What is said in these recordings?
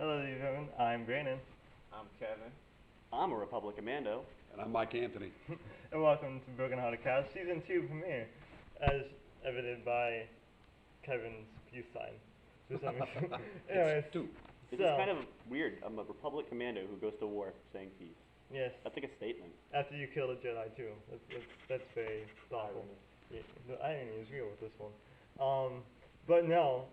Hello, everyone. I'm Brandon, I'm Kevin. I'm a Republic Commando. And I'm Mike Anthony. and welcome to Broken Hearted Cast Season 2 premiere, as evidenced by Kevin's peace sign. For some reason. Anyways, It's two. This so, is kind of weird. I'm a Republic Commando who goes to war saying peace. yes, That's like a statement. after you kill a Jedi too. That's very thoughtful. Yeah, the irony is real with this one. But no.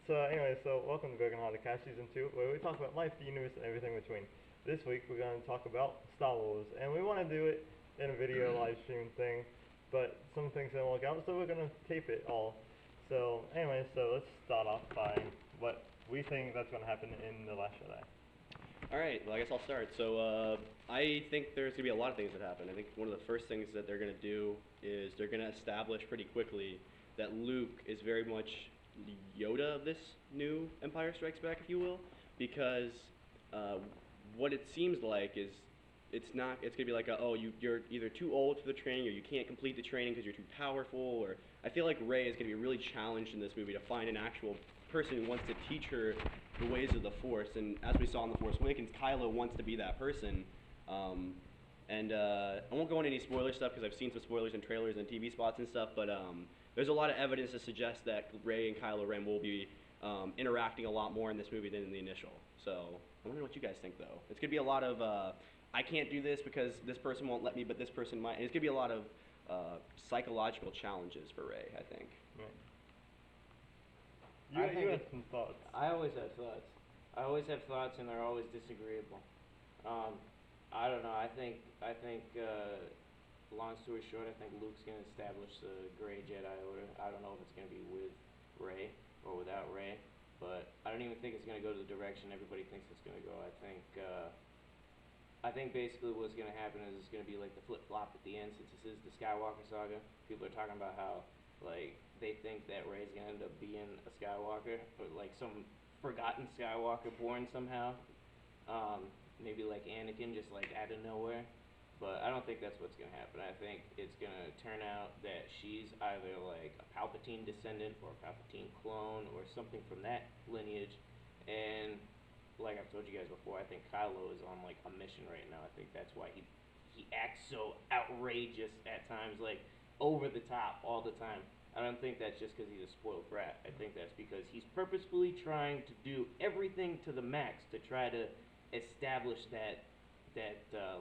So anyway, so welcome to Broken Hearted Cast Season 2, where we talk about life, the universe, and everything between. This week we're going to talk about Star Wars, and we want to do it in a video live stream thing, but some things didn't work out, so we're going to tape it all. So anyway, so let's start off by what we think that's going to happen in The Last Jedi. All right, well, I guess I'll start. So I think there's going to be a lot of things that happen. I think one of the first things that they're going to do is they're going to establish pretty quickly that Luke is very much the Yoda of this new Empire Strikes Back, if you will, because what it seems like is it's going to be like, you're either too old for the training or you can't complete the training because you're too powerful, or I feel like Rey is going to be really challenged in this movie to find an actual person who wants to teach her the ways of the Force, and as we saw in The Force Awakens, Kylo wants to be that person. I won't go into any spoiler stuff because I've seen some spoilers in trailers and TV spots and stuff, but there's a lot of evidence to suggest that Rey and Kylo Ren will be interacting a lot more in this movie than in the initial. So I wonder what you guys think, though. It's going to be a lot of, I can't do this because this person won't let me, but this person might. And it's going to be a lot of psychological challenges for Rey, I think. Right. I think You have some thoughts. I always have thoughts. I always have thoughts, and they're always disagreeable. I don't know. I think. Long story short, I think Luke's gonna establish the Gray Jedi Order. I don't know if it's gonna be with Rey or without Rey, but I don't even think it's gonna go to the direction everybody thinks it's gonna go. I think basically what's gonna happen is it's gonna be like the flip flop at the end, since this is the Skywalker saga. People are talking about how like they think that Rey's gonna end up being a Skywalker, or like some forgotten Skywalker born somehow. Maybe like Anakin, just like out of nowhere. But I don't think that's what's gonna happen. I think it's gonna turn out that she's either like a Palpatine descendant or a Palpatine clone or something from that lineage. And like I've told you guys before, I think Kylo is on like a mission right now. I think that's why he acts so outrageous at times, like over the top all the time. I don't think that's just because he's a spoiled brat. I think that's because he's purposefully trying to do everything to the max to try to establish that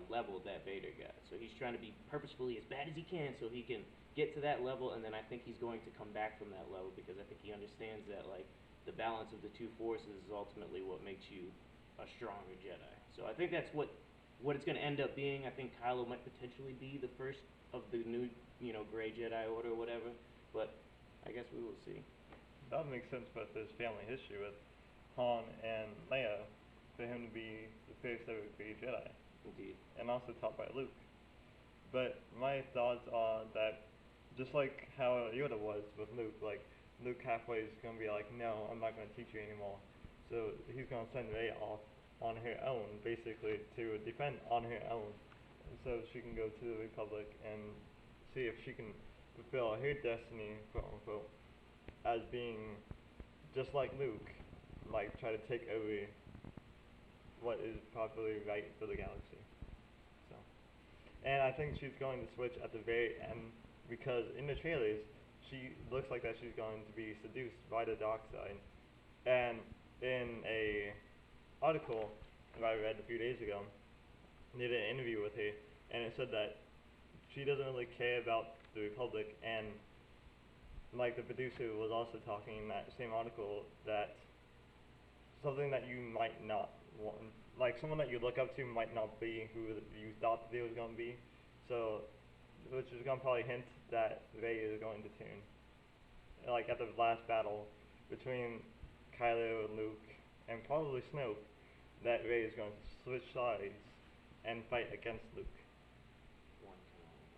level that Vader got. So he's trying to be purposefully as bad as he can so he can get to that level, and then I think he's going to come back from that level because I think he understands that like the balance of the two forces is ultimately what makes you a stronger Jedi. So I think that's what it's going to end up being. I think Kylo might potentially be the first of the new, Gray Jedi Order or whatever, but I guess we will see. That would make sense with his family history with Han and Leia, for him to be the first ever Gray Jedi. Indeed. And also taught by Luke. But my thoughts are that just like how Yoda was with Luke, like Luke halfway is gonna be like, no, I'm not gonna teach you anymore. So he's gonna send Rey off on her own, basically, to defend on her own, so she can go to the Republic and see if she can fulfill her destiny, quote unquote, as being just like Luke, like try to take over what is properly right for the galaxy. So, and I think she's going to switch at the very end because in the trailers she looks like that she's going to be seduced by the dark side. And in a article that I read a few days ago, they did an interview with her, and it said that she doesn't really care about the Republic, and like the producer was also talking in that same article that something that you might not want, like someone that you look up to might not be who you thought they was going to be. So, which is going to probably hint that Rey is going to turn. Like at the last battle between Kylo and Luke, and probably Snoke, that Rey is going to switch sides and fight against Luke. One can only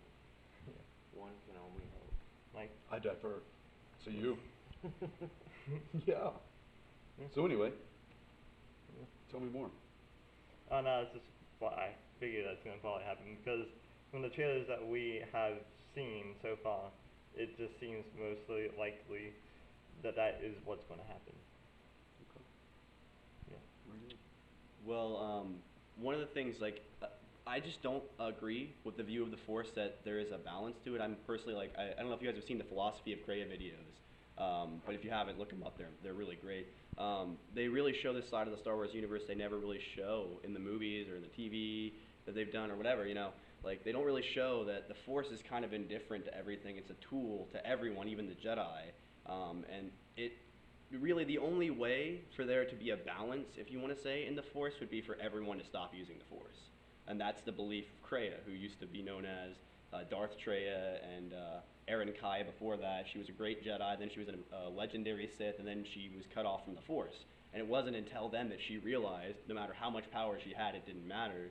hope. One can only hope. Like, I differ. So you? Yeah. So anyway, tell me more. oh no, it's just what I figure that's going to probably happen because from the trailers that we have seen so far, it just seems mostly likely that that is what's going to happen. Okay. Yeah. Very good. Well, one of the things, like, I just don't agree with the view of the Force that there is a balance to it. I'm personally, like, I don't know if you guys have seen the Philosophy of Kreia videos, but if you haven't, look them up. They're really great. They really show this side of the Star Wars universe they never really show in the movies or in the TV that they've done or whatever, you know. Like, they don't really show that the Force is kind of indifferent to everything. It's a tool to everyone, even the Jedi. And it really, the only way for there to be a balance, if you want to say, in the Force would be for everyone to stop using the Force. And that's the belief of Kreia, who used to be known as Darth Treya and Eren Kai before that. She was a great Jedi, then she was a legendary Sith, and then she was cut off from the Force. And it wasn't until then that she realized no matter how much power she had, it didn't matter,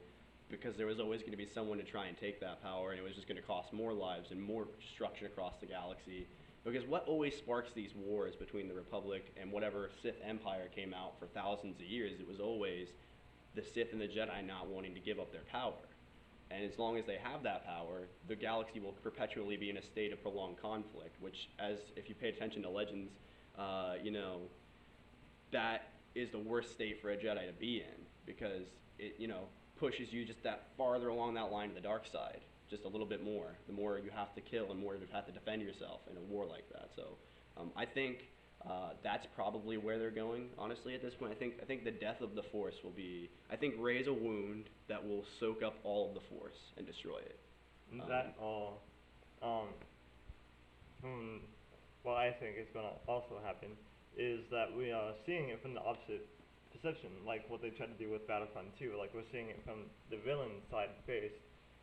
because there was always going to be someone to try and take that power, and it was just going to cost more lives and more destruction across the galaxy. Because what always sparks these wars between the Republic and whatever Sith Empire came out for thousands of years, it was always the Sith and the Jedi not wanting to give up their power. And as long as they have that power, the galaxy will perpetually be in a state of prolonged conflict, which, as if you pay attention to Legends, you know, that is the worst state for a Jedi to be in, because it, you know, pushes you just that farther along that line to the dark side, just a little bit more. The more you have to kill and more you have to defend yourself in a war like that. So I think that's probably where they're going, honestly, at this point. I think the death of the Force will be, I think Rey's a wound that will soak up all of the Force and destroy it. That all, what I think is going to also happen is that we are seeing it from the opposite perception, like what they tried to do with Battlefront 2. Like, we're seeing it from the villain side first,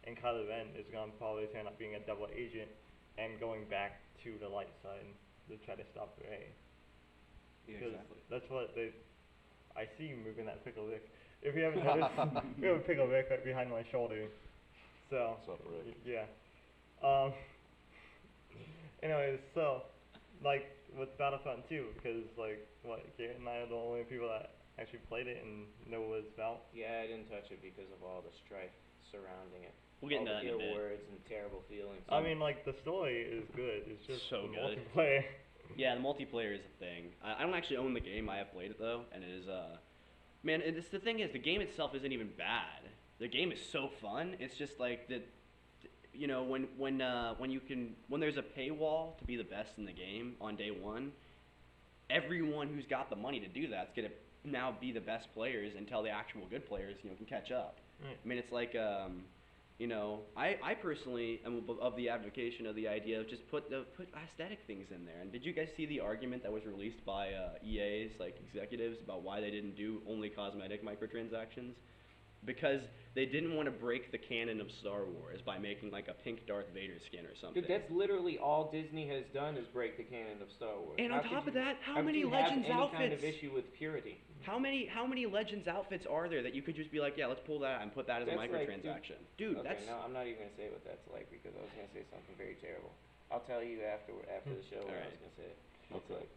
and Kylo Ren is going to probably turn up being a double agent and going back to the light side to try to stop Rey. Yeah, Because exactly. that's what I see you moving that pickle Rick. If you haven't noticed, we have a pickle Rick right behind my shoulder. So, What's up, Rick? yeah. Anyways, so, like, with Battlefront 2, because, like, what, Garrett and I are the only people that actually played it and know what it's about. Yeah, I didn't touch it because of all the strife surrounding it. We'll get all into that the in a ill bit. words and terrible feelings. I mean, like, the story is good. It's just So the good. multiplayer. Yeah, the multiplayer is a thing. I don't actually own the game. I have played it though, and it is man. It's the thing is, the game itself isn't even bad. The game is so fun. It's just like that, you know, when there's a paywall to be the best in the game on day one, everyone who's got the money to do that's gonna now be the best players until the actual good players, you know, can catch up. Right. I mean, it's like, you know, I personally am of the advocation of the idea of just put aesthetic things in there. And did you guys see the argument that was released by EA's like executives about why they didn't do only cosmetic microtransactions? Because they didn't want to break the canon of Star Wars by making like a pink Darth Vader skin or something. Dude, that's literally all Disney has done is break the canon of Star Wars. And on top of that, how many could you Legends have any outfits? kind of issue with purity? How many Legends outfits are there that you could just be like, yeah, let's pull that out and put that as a That's like, microtransaction? Dude, okay, that's no, I'm not even gonna say what that's like because I was gonna say something very terrible. I'll tell you after the show what I was gonna say. It's Okay. like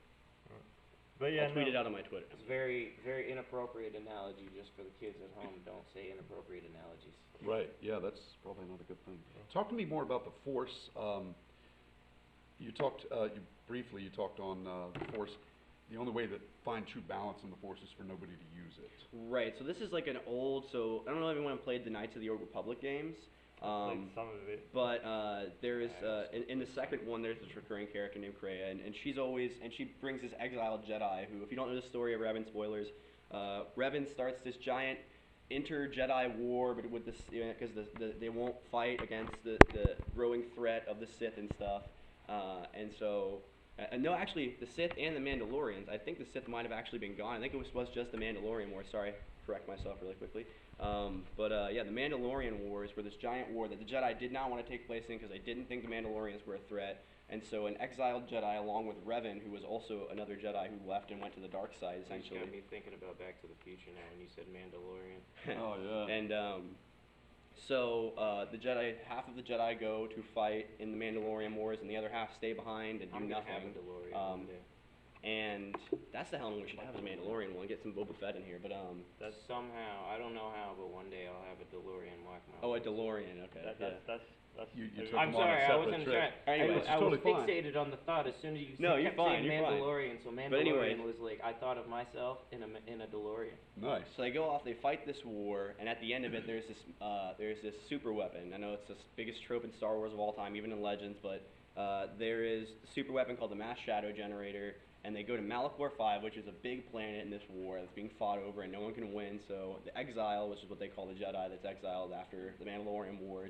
But yeah, I'll tweet no. it out on my Twitter. it's very very inappropriate analogy just for the kids at home. Don't say inappropriate analogies. Right, yeah, that's probably not a good thing. Talk to me more about the Force. You talked, briefly, you talked on the Force. The only way to find true balance in the Force is for nobody to use it. Right, so this is like an old, so I don't know if anyone played the Knights of the Old Republic games. Like some of it. But there is, in the second one, there's this recurring character named Kreia, and she's always, and she brings this exiled Jedi who, if you don't know the story of Revan, spoilers, Revan starts this giant inter-Jedi war, but with this, because they won't fight against the growing threat of the Sith and stuff, and so, no, actually, the Sith and the Mandalorians, I think the Sith might have actually been gone. I think it was just the Mandalorian War, sorry, correct myself really quickly. Yeah, the Mandalorian Wars were this giant war that the Jedi did not want to take place in because they didn't think the Mandalorians were a threat. And so an exiled Jedi, along with Revan, who was also another Jedi who left and went to the dark side, You essentially. got me thinking about Back to the Future now when you said Mandalorian. Oh, yeah. And so the Jedi, half of the Jedi go to fight in the Mandalorian Wars, and the other half stay behind and do I'm gonna nothing. have a DeLorean one day. And that's the helmet we should have, a Mandalorian one. Get some Boba Fett in here, but That's somehow, I don't know how, but one day I'll have a DeLorean mark my oh, a waist. DeLorean. Okay. That's You took I'm them on a sorry, I separate wasn't trip. trying. Anyway, I it's was totally fine. fixated on the thought as soon as you No, you're kept fine, saying you're fine. Mandalorian. So Mandalorian anyway. was like I thought of myself in a DeLorean. Nice. So they go off, they fight this war, and at the end of it, there's this super weapon. I know it's the biggest trope in Star Wars of all time, even in Legends, but there is a super weapon called the Mass Shadow Generator, and they go to Malachor 5, which is a big planet in this war that's being fought over, and no one can win. So the Exile, which is what they call the Jedi that's exiled after the Mandalorian Wars,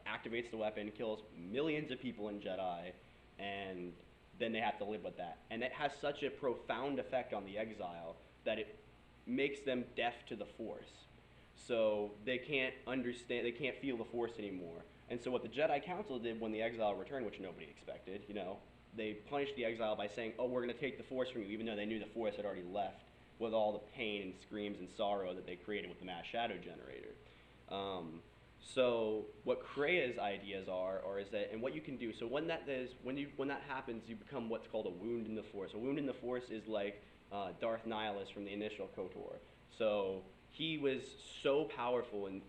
activates the weapon, kills millions of people in Jedi, and then they have to live with that. And it has such a profound effect on the Exile that it makes them deaf to the Force. So they can't understand, they can't feel the Force anymore. And so what the Jedi Council did when the Exile returned, which nobody expected, they punished the Exile by saying, oh, we're going to take the Force from you, even though they knew the Force had already left, with all the pain and screams and sorrow that they created with the Mass Shadow Generator. So what Krea's ideas are is that, and what you can do, so when that happens, you become what's called a wound in the Force. A wound in the Force is like Darth Nihilus from the initial KOTOR. So he was so powerful and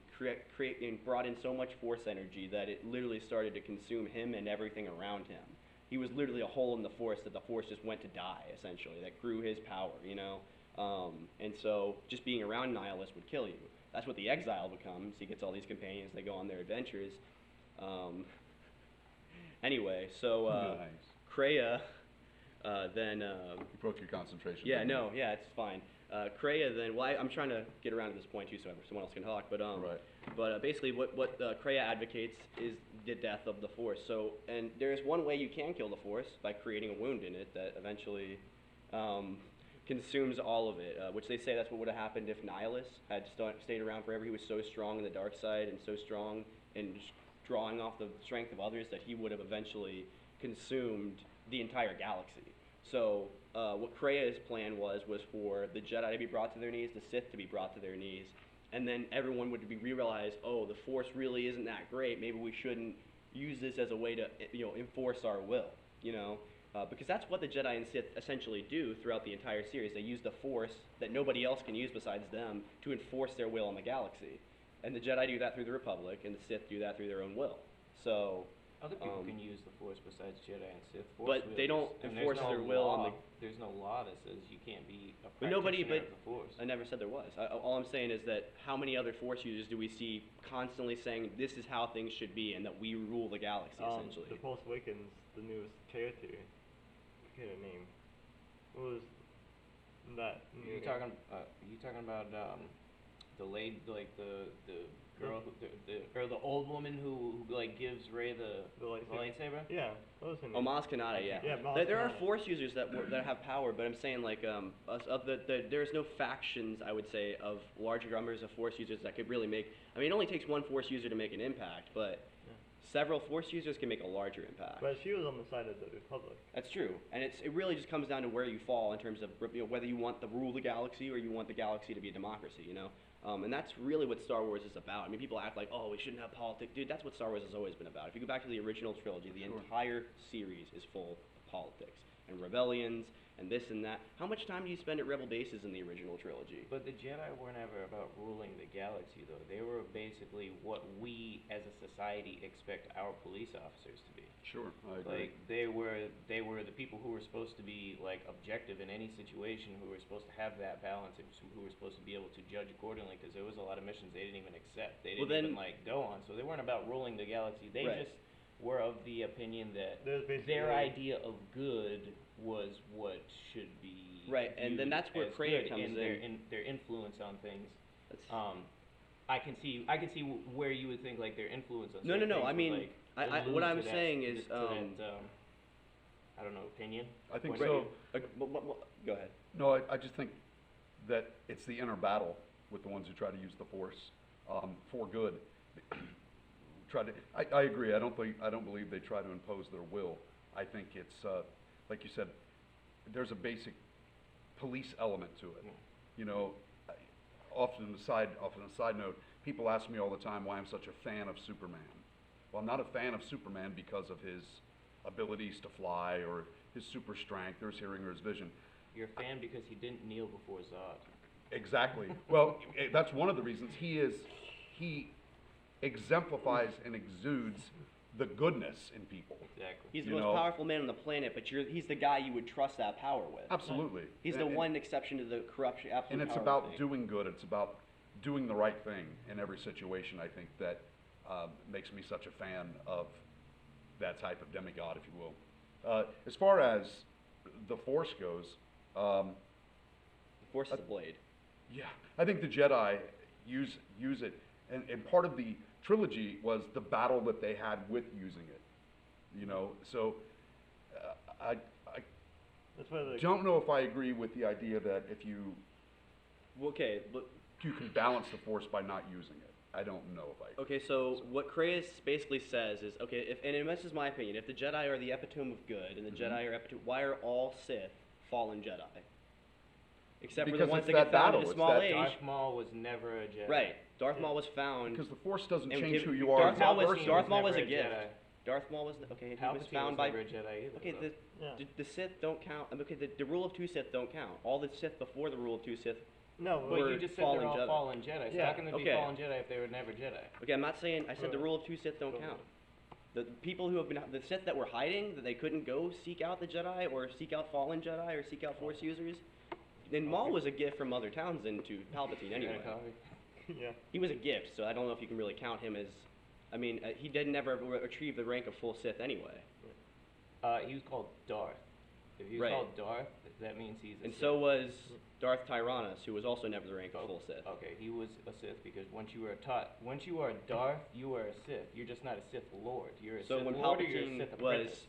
brought in so much Force energy that it literally started to consume him and everything around him. He was literally a hole in the Force that the Force just went to die, essentially, that grew his power, and so just being around Nihilus would kill you. That's what the Exile becomes. He gets all these companions, they go on their adventures. Anyway, so Nice. Krea then... You broke your concentration. yeah, didn't you? no, yeah, it's fine. Krea then, well, I'm trying to get around to this point too so someone else can talk, but Right. but basically what Krea advocates is the death of the Force. So, and there's one way you can kill the Force, by creating a wound in it that eventually consumes all of it, which they say that's what would have happened if Nihilus had stayed around forever. He was so strong in the dark side and so strong in just drawing off the strength of others that he would have eventually consumed the entire galaxy. So what Krea's plan was for the Jedi to be brought to their knees, the Sith to be brought to their knees, and then everyone would realize, oh, the Force really isn't that great. Maybe we shouldn't use this as a way to enforce our will, because that's what the Jedi and Sith essentially do throughout the entire series. They use the Force that nobody else can use besides them to enforce their will on the galaxy. And the Jedi do that through the Republic, and the Sith do that through their own will. So Other people can use the Force besides Jedi and Sith. But they don't enforce their will on the... There's no law that says you can't be a But nobody, practitioner but of the Force. I never said there was. All I'm saying is that how many other Force users do we see constantly saying this is how things should be and that we rule the galaxy, essentially? The Force Awakens, the newest character. I forget her name. What was that? You talking about the lady, like the girl, the old woman who like gives Rey the lightsaber? Yeah, what was her name? Oh, Maz Kanata, yeah. Yeah, Maz There are Kanata. Force users that have power, but I'm saying like there's no factions, I would say, of larger numbers of Force users that could really make. I mean, it only takes one Force user to make an impact, but several Force users can make a larger impact. But she was on the side of the Republic. That's true, and it really just comes down to where you fall in terms of whether you want to rule the galaxy or you want the galaxy to be a democracy, and that's really what Star Wars is about. I mean, people act like, oh, we shouldn't have politics. Dude, that's what Star Wars has always been about. If you go back to the original trilogy, the entire series is full of politics and rebellions and this and that. How much time do you spend at rebel bases in the original trilogy? But the Jedi were never about ruling the galaxy, though. They were basically what we, as a society, expect our police officers to be. Sure, I agree. Like they were the people who were supposed to be like objective in any situation, who were supposed to have that balance, and who were supposed to be able to judge accordingly. Because there was a lot of missions they didn't even accept. They didn't even like go on. So they weren't about ruling the galaxy. They just were of the opinion that their idea of good was what should be right, and then that's where Krea comes in. Their influence on things. I can see where you would think like their influence on. No. I mean, like, what I'm saying is, I don't know, opinion. I think right. so. Go ahead. No, I just think that it's the inner battle with the ones who try to use the Force for good. I agree. I don't believe they try to impose their will. I think it's like you said. There's a basic police element to it. Often a side note, people ask me all the time why I'm such a fan of Superman. Well, I'm not a fan of Superman because of his abilities to fly or his super strength or his hearing or his vision. You're a fan because he didn't kneel before Zod. Exactly. Well, that's one of the reasons he exemplifies and exudes the goodness in people. Exactly. He's the You most know? powerful man on the planet, but he's the guy you would trust that power with. Absolutely. He's the one exception to the corruption, absolute And it's power about thing. doing good. It's about doing the right thing in every situation. I think that makes me such a fan of that type of demigod, if you will. As far as the Force goes, The Force is a blade. yeah, I think the Jedi use it, and part of the trilogy was the battle that they had with using it. You know, so I That's why the don't know if I agree with the idea that if you Okay, but you can balance the Force by not using it. I don't know if I agree. okay, so what Creyas basically says is, okay, and this is my opinion, if the Jedi are the epitome of good, and the Jedi are epitome, why are all Sith fallen Jedi? Except for Because the ones it's that that get found battle, at a it's small that age. Darth Maul was never a Jedi. Right, Darth Maul was found. Because the Force doesn't and change give- who you are. Darth Maul was, Palpatine Darth Maul was never a gift. Jedi. Darth Maul was, okay, he was Palpatine found was by, never a Jedi either. okay, though. Yeah. the Sith don't count, okay, the rule of two Sith don't count. All the Sith before the rule of two Sith. no, But were you just said fallen they're all Jedi. fallen Jedi. So Yeah, how can they be okay. fallen Jedi if they were never Jedi? Okay, I'm not saying, I said the Right. rule of two Sith don't Totally. count. The people who have been, the Sith that were hiding, that they couldn't go seek out the Jedi, or seek out fallen Jedi, or seek out Force users. And Maul was a gift from Mother Townsend to Palpatine anyway. Yeah, copy. yeah. He was a gift, so I don't know if you can really count him as, I mean, he did never achieve the rank of full Sith anyway. He was called Darth. If he was Right. called Darth, that means he's a And Sith. so was Darth Tyrannus, who was also never the rank of Oh, full Sith. Okay, he was a Sith because once you are Darth, you are a Sith. You're just not a Sith Lord. You're a So Sith when Lord or you're a Palpatine Sith was apprentice.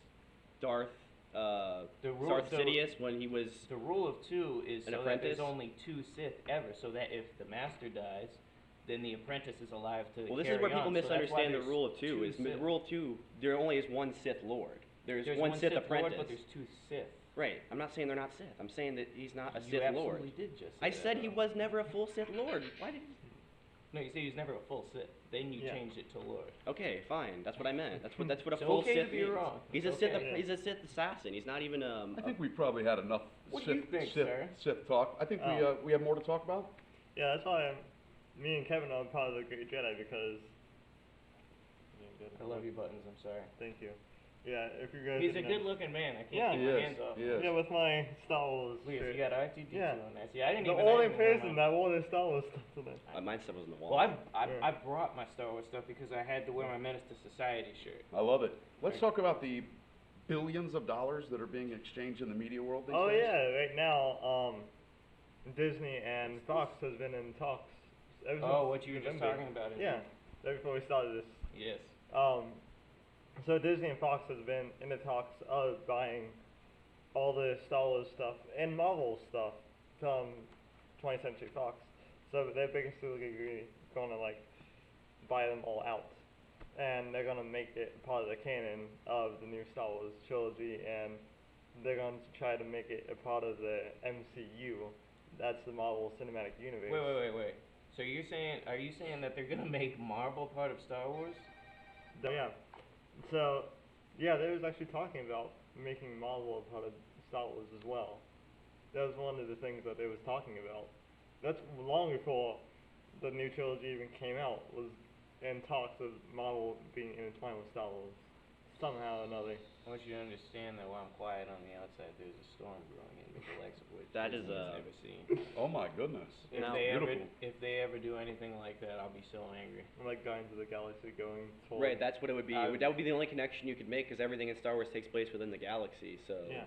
Darth, The rule- Darth the- Sidious, when he was, The rule of two is An so that there's apprentice? only two Sith ever, so that if the master dies, then the apprentice is alive to well, this carry is where people on. So that's why misunderstand the there's rule of two. Is the Sith. rule of two, there only is one Sith Lord. There's There's one Sith Lord, apprentice. but there's two Sith. Right. I'm not saying they're not Sith. I'm saying that he's not a You Sith absolutely Lord. did just say I that, said he though. was never a full Sith Lord. Why did? No, you said he was never a full Sith. Then you Yeah. changed it to Lord. Okay, fine. That's what I meant. That's what a It's full okay Sith to be means. wrong. He's a It's Sith. okay. He's a Sith assassin. He's not even I think we probably had enough What do you think, sir? Sith talk. I think we have more to talk about. Yeah, that's why me and Kevin are part of the Great Jedi because. I love your buttons. I'm sorry. Thank you. Yeah, if you guys. He's a didn't know- good-looking man. I can't Yeah. keep He my is, hands off. he him. is. Yeah, with my Star Wars. Look, you shirt. got R2D2 Yeah. on that. See, I didn't The even. only I didn't even person know that wore the Star Wars stuff today. mine stuff was in the wall. Well, I Yeah. brought my Star Wars stuff because I had to wear my Menace to Society shirt. I love it. Let's talk about the billions of dollars that are being exchanged in the media world these Oh days. yeah, right now, Disney and Fox has been in talks. Ever Oh, since what you were just November. talking about. Yeah, right before we started this. Yes. So Disney and Fox has been in the talks of buying all the Star Wars stuff and Marvel stuff from 20th Century Fox. So they're basically gonna like buy them all out, and they're gonna make it part of the canon of the new Star Wars trilogy, and they're going to try to make it a part of the MCU. That's the Marvel Cinematic Universe. Wait. So are you saying that they're gonna make Marvel part of Star Wars? Yeah. So, yeah, they was actually talking about making Marvel a part of Star Wars as well. That was one of the things that they was talking about. That's long before the new trilogy even came out, was in talks of Marvel being intertwined with Star Wars. Somehow or another. I want you to understand that while I'm quiet on the outside, there's a storm brewing in the likes of which That is, Disney's never seen. Oh my goodness. If Now- Beautiful. they ever do anything like that, I'll be so angry. Like Guardians of the Galaxy going toward. Right, that's what it would be. I- That would be the only connection you could make, because everything in Star Wars takes place within the galaxy. So Yeah.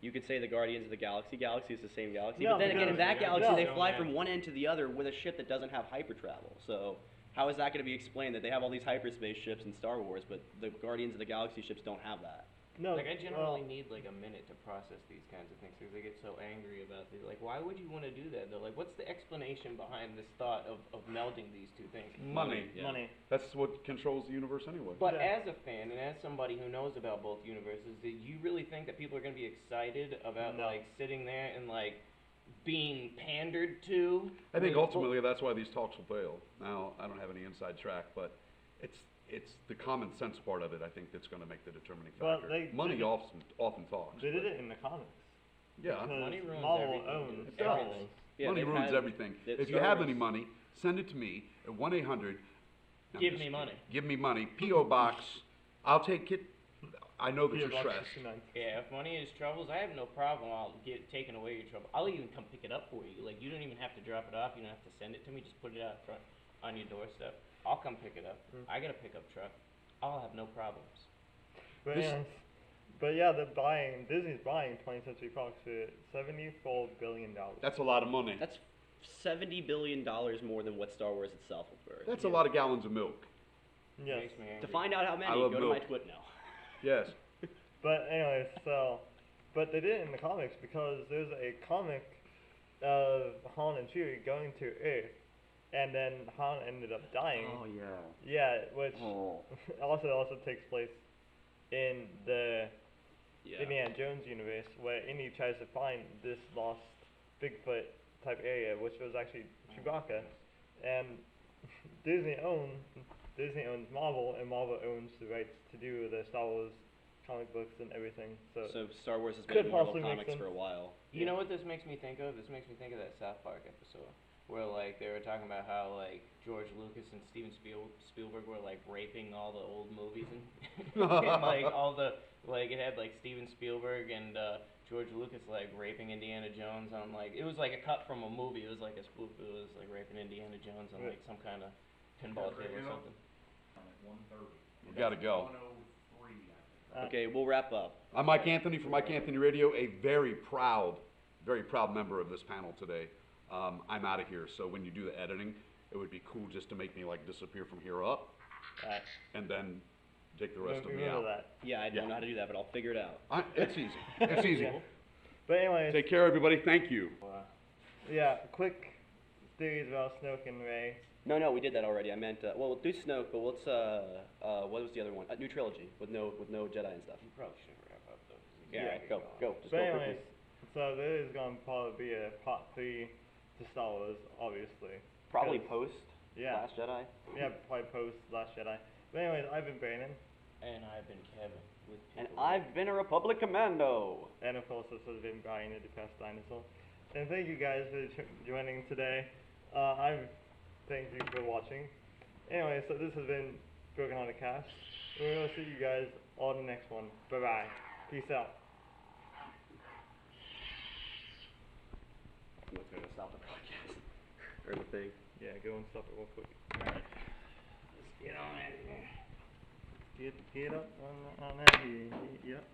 you could say the Guardians of the Galaxy. Galaxy is the same galaxy, No, but then again, in because- that no, galaxy, they no, fly man. from one end to the other with a ship that doesn't have hypertravel. So how is that going to be explained that they have all these hyperspace ships in Star Wars, but the Guardians of the Galaxy ships don't have that? No, Like, I generally well, need like a minute to process these kinds of things because I get so angry about these. Like, why would you want to do that though? Like, what's the explanation behind this thought of melding these two things? Money. Yeah. money. That's what controls the universe anyway. But Yeah. as a fan and as somebody who knows about both universes, do you really think that people are going to be excited about No. like sitting there and like being pandered to? I think Like, ultimately that's why these talks will fail. Now, I don't have any inside track, but it's the common sense part of it, I think, that's gonna make the determining Well, factor. they Money did it- often talks. They did but- it in the comics. Yeah. Because Money ruins Marvel everything, owns dude. It does. everything. Yeah, Money they've ruins had- everything. that If you Star have Wars- any money, send it to me at 1-800. I'm Give just me kidding. money. Give me money. P.O. Box. I'll take it. I know that P.O. you're Box stressed. 69. Yeah, if money is troubles, I have no problem. I'll get taken away your trouble. I'll even come pick it up for you. Like, you don't even have to drop it off. You don't have to send it to me. Just put it out front on your doorstep. I'll come pick it up. I got a pickup truck. I'll have no problems. But, This- yeah, Disney's buying 20th Century Fox for $74 billion. That's a lot of money. That's $70 billion more than what Star Wars itself is worth. That's a lot of gallons of milk. Yes. Makes me angry. To find out how many, I love go to my milk. Twit now. Yes. But anyways, but they did it in the comics because there's a comic of Han and Chewie going to Earth, and then Han ended up dying. Oh yeah. Yeah, which Oh. also takes place in the Yeah. Indiana Jones universe, where Indy tries to find this lost Bigfoot type area, which was actually Chewbacca, and Disney owns Marvel, and Marvel owns the rights to do the Star Wars comic books and everything. So Star Wars has Could been Marvel possibly make comics sense. for a while. You know what this makes me think of? This makes me think of that South Park episode where like they were talking about how like George Lucas and Steven Spielberg were like raping all the old movies and, and like all the like it had like Steven Spielberg and George Lucas like raping Indiana Jones on like it was like a cut from a movie. It was like a spoof. It was like raping Indiana Jones on like some kind of pinball table or something. We gotta go. Okay, we'll wrap up. I'm Mike Anthony from Mike Anthony Radio, a very proud member of this panel today. I'm out of here, so when you do the editing, it would be cool just to make me like disappear from here up, and then take the rest of me remember out. that. Yeah, I don't Yeah. know how to do that, but I'll figure it out. It's easy. It's easy. But anyways, Take care, everybody. Thank you. yeah, quick theories about Snoke and Rey. No, we did that already. I meant, well, we'll do Snoke, but let's, what was the other one? New trilogy with no Jedi and stuff. You probably should wrap up though. 'cause it's Yeah, getting alright, go. Just But go anyways, quickly. so there is going to probably be a part 3 to Star Wars, obviously. Probably 'cause- post Yeah. Last Jedi. Yeah, probably post Last Jedi. But anyways, I've been Brandon, And I've been Kevin with And people. I've been a Republic Commando. and of course this has been Brian, the Depressed Dinosaur. And thank you guys for joining today. Thank you for watching. Anyway, so this has been Broken on the Cast. We're going to see you guys on the next one. Bye-bye. Peace out. I'm going to stop the podcast. Or the thing. Yeah, go and stop it real quick. Let's get on it. Get up on that here. Yep.